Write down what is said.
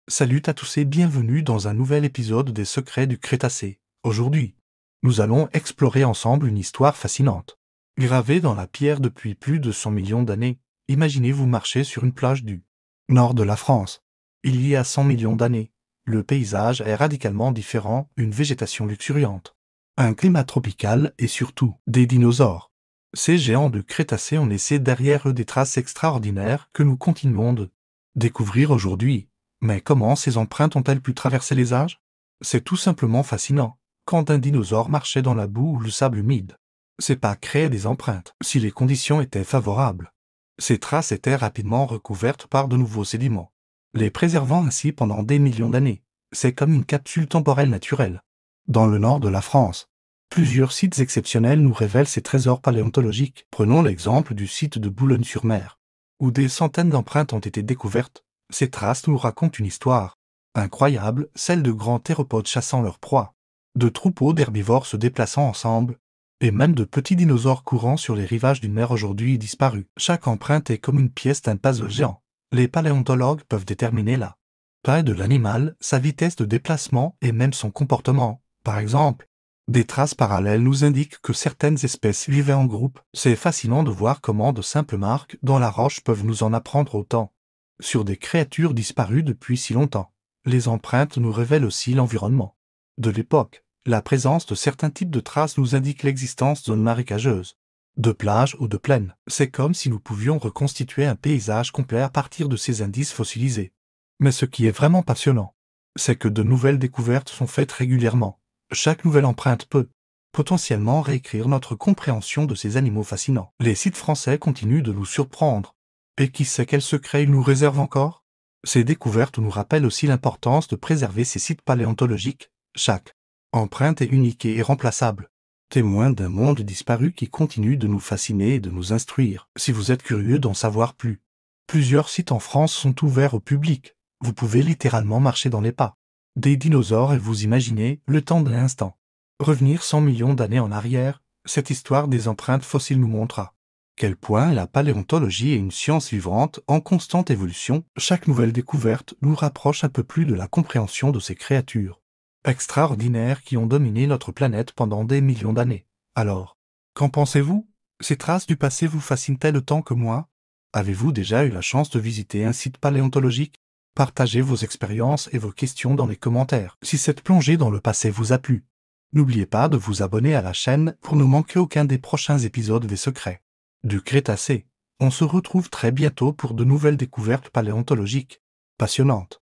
Salut à tous et bienvenue dans un nouvel épisode des Secrets du Crétacé. Aujourd'hui, nous allons explorer ensemble une histoire fascinante. Gravée dans la pierre depuis plus de 100 millions d'années, imaginez-vous marcher sur une plage du nord de la France. Il y a 100 millions d'années, le paysage est radicalement différent, une végétation luxuriante, un climat tropical et surtout des dinosaures. Ces géants du Crétacé ont laissé derrière eux des traces extraordinaires que nous continuons de découvrir aujourd'hui. Mais comment ces empreintes ont-elles pu traverser les âges? C'est tout simplement fascinant. Quand un dinosaure marchait dans la boue ou le sable humide, c'est pas créer des empreintes si les conditions étaient favorables. Ces traces étaient rapidement recouvertes par de nouveaux sédiments, les préservant ainsi pendant des millions d'années. C'est comme une capsule temporelle naturelle. Dans le nord de la France, plusieurs sites exceptionnels nous révèlent ces trésors paléontologiques. Prenons l'exemple du site de Boulogne-sur-Mer, où des centaines d'empreintes ont été découvertes. Ces traces nous racontent une histoire incroyable, celle de grands théropodes chassant leurs proies, de troupeaux d'herbivores se déplaçant ensemble, et même de petits dinosaures courant sur les rivages d'une mer aujourd'hui disparue. Chaque empreinte est comme une pièce d'un puzzle géant. Les paléontologues peuvent déterminer la taille de l'animal, sa vitesse de déplacement et même son comportement. Par exemple, des traces parallèles nous indiquent que certaines espèces vivaient en groupe. C'est fascinant de voir comment de simples marques dans la roche peuvent nous en apprendre autant sur des créatures disparues depuis si longtemps. Les empreintes nous révèlent aussi l'environnement de l'époque. La présence de certains types de traces nous indique l'existence de zones marécageuses, de plages ou de plaines. C'est comme si nous pouvions reconstituer un paysage complet à partir de ces indices fossilisés. Mais ce qui est vraiment passionnant, c'est que de nouvelles découvertes sont faites régulièrement. Chaque nouvelle empreinte peut potentiellement réécrire notre compréhension de ces animaux fascinants. Les sites français continuent de nous surprendre. Et qui sait quels secrets ils nous réservent encore? Ces découvertes nous rappellent aussi l'importance de préserver ces sites paléontologiques. Chaque empreinte est unique et irremplaçable, témoin d'un monde disparu qui continue de nous fasciner et de nous instruire. Si vous êtes curieux d'en savoir plus, plusieurs sites en France sont ouverts au public. Vous pouvez littéralement marcher dans les pas des dinosaures et vous imaginez, le temps d'un instant, revenir 100 millions d'années en arrière. Cette histoire des empreintes fossiles nous montre à quel point la paléontologie est une science vivante en constante évolution. Chaque nouvelle découverte nous rapproche un peu plus de la compréhension de ces créatures extraordinaires qui ont dominé notre planète pendant des millions d'années. Alors, qu'en pensez-vous? Ces traces du passé vous fascinent-elles autant que moi? Avez-vous déjà eu la chance de visiter un site paléontologique? Partagez vos expériences et vos questions dans les commentaires. Si cette plongée dans le passé vous a plu, n'oubliez pas de vous abonner à la chaîne pour ne manquer aucun des prochains épisodes des Secrets du Crétacé. On se retrouve très bientôt pour de nouvelles découvertes paléontologiques passionnantes.